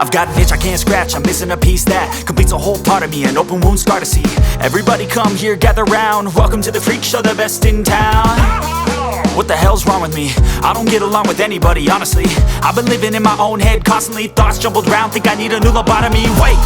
I've got an itch I can't scratch, I'm missing a piece that completes a whole part of me, an open wound scar to see. Everybody come here, gather round, welcome to the freak show, the best in town. What the hell's wrong with me? I don't get along with anybody, honestly. I've been living in my own head constantly, thoughts jumbled round, think I need a new lobotomy. Wait,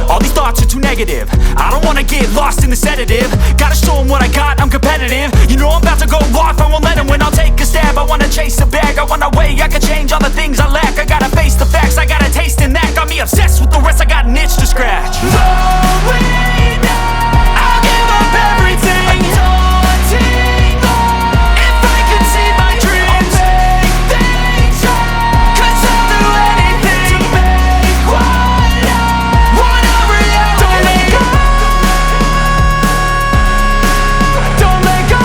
all these thoughts are too negative, I don't wanna get lost in the sedative. Gotta show them what I got, I'm competitive. You know I'm about to go off, I won't let them win. I'll take a stab, I wanna chase a bag, I wanna weigh, I can change all the things I lack. I gotta face the facts, I got a taste in that. Got me obsessed with the rest, I got an itch to scratch. Slowing down, I'll give up everything. Daunting all, if I could see my dreams, I'll make things right. 'Cause I'll do anything to make what I want a reality. Don't let go, don't let go.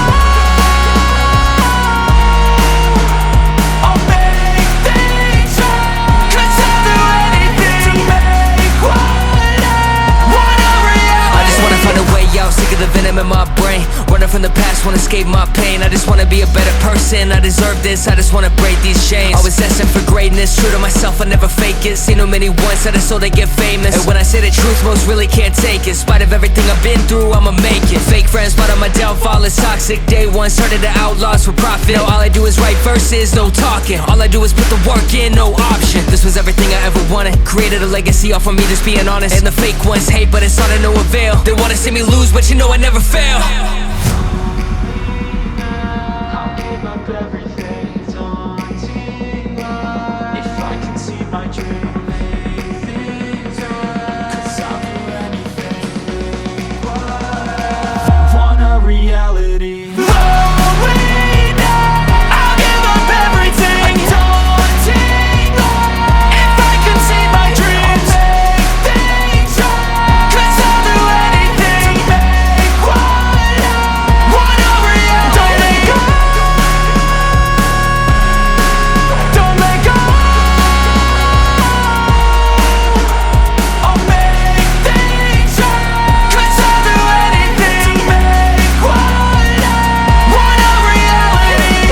I'll make things right. 'Cause I'll do anything to make what I want a reality. I just wanna find a way out, sick of the venom in my brain. Running from the past, wanna escape my pain. I just wanna be a better person, I deserve this, I just wanna break these chains. Always asking for greatness, true to myself, I never fake it. Seen too many once, I just so they get famous. And when I say the truth, most really can't take it. In spite of everything I've been through, I'ma make it. Fake friends, but on my downfall is toxic. Day one, started to outlaws for profit. Now all I do is write verses, no talking. All I do is put the work in, no option. This was everything I ever wanted, created a legacy off of me, just being honest. And the fake ones hate, but it's all to no avail. They wanna see me lose, but you know I never fail. I'll give up everything, daunting all, if I can see my dream, make things right. 'Cause I'll do anything, make what I want a reality. Slowing down, I'll give up everything, daunting all, if I can see my dreams, make things right. 'Cause I'll do anything to make what I want a reality. Don't let go, don't let go. I'll make things right. 'Cause I'll do anything to make what I want a reality.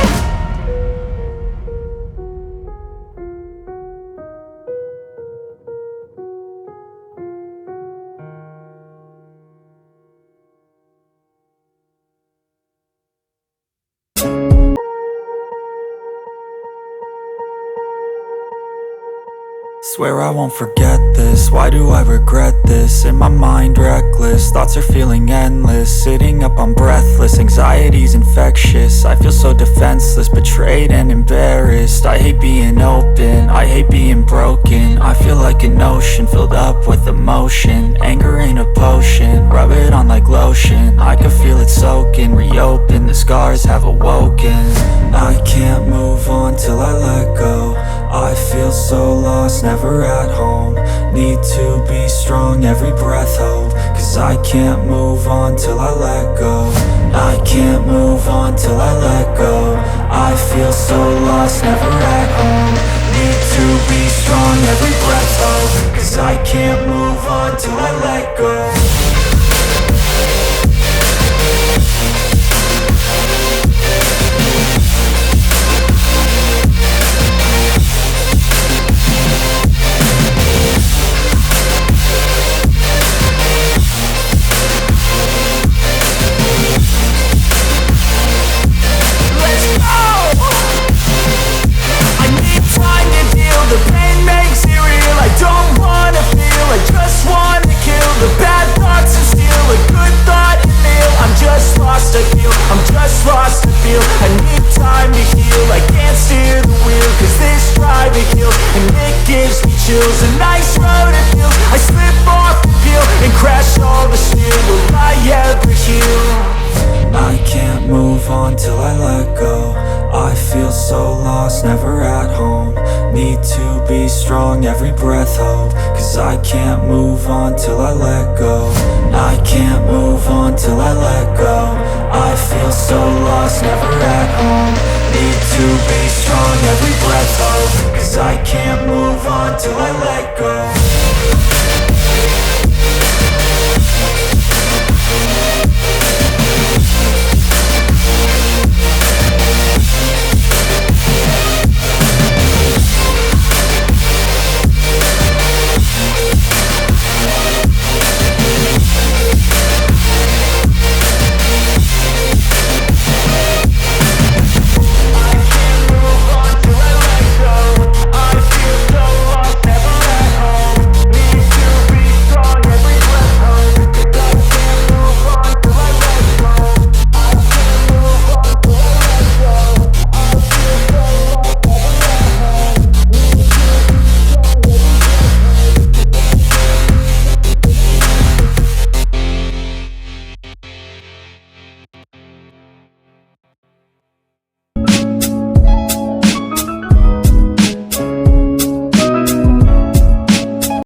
Swear I won't forget this, why do I regret this? In my mind reckless, thoughts are feeling endless. Sitting up, I'm breathless, anxiety's infectious. I feel so defenseless, betrayed and embarrassed. I hate being open, I hate being broken. I feel like an ocean filled up with emotion. Anger ain't a potion, rub it on like lotion. I can feel it soaking, reopen, the scars have awoken. I can't move on till I let go. I feel so lost, never at home. Need to be strong, every breath hope. 'Cause I can't move on till I let go. I can't move on till I let go. I feel so lost, never at home. Need to be strong, every breath hope. 'Cause I can't move on till I let go. The pain makes it real, I don't wanna feel, I just wanna kill the bad thoughts and steal a good thought and feel. I'm just lost, I feel, I'm just lost, I feel. I need time to heal, I can't steer the wheel. 'Cause this drive it kills, and it gives me chills. A nice road it feels, I slip off the peel and crash all the steel. Will I ever heal? I can't move on till I let go. I feel so lost, never at home. Need to be strong, every breath hope. 'Cause I can't move on till I let go. I can't move on till I let go. I feel so lost, never at home. Need to be strong, every breath hope. 'Cause I can't move on till I let go.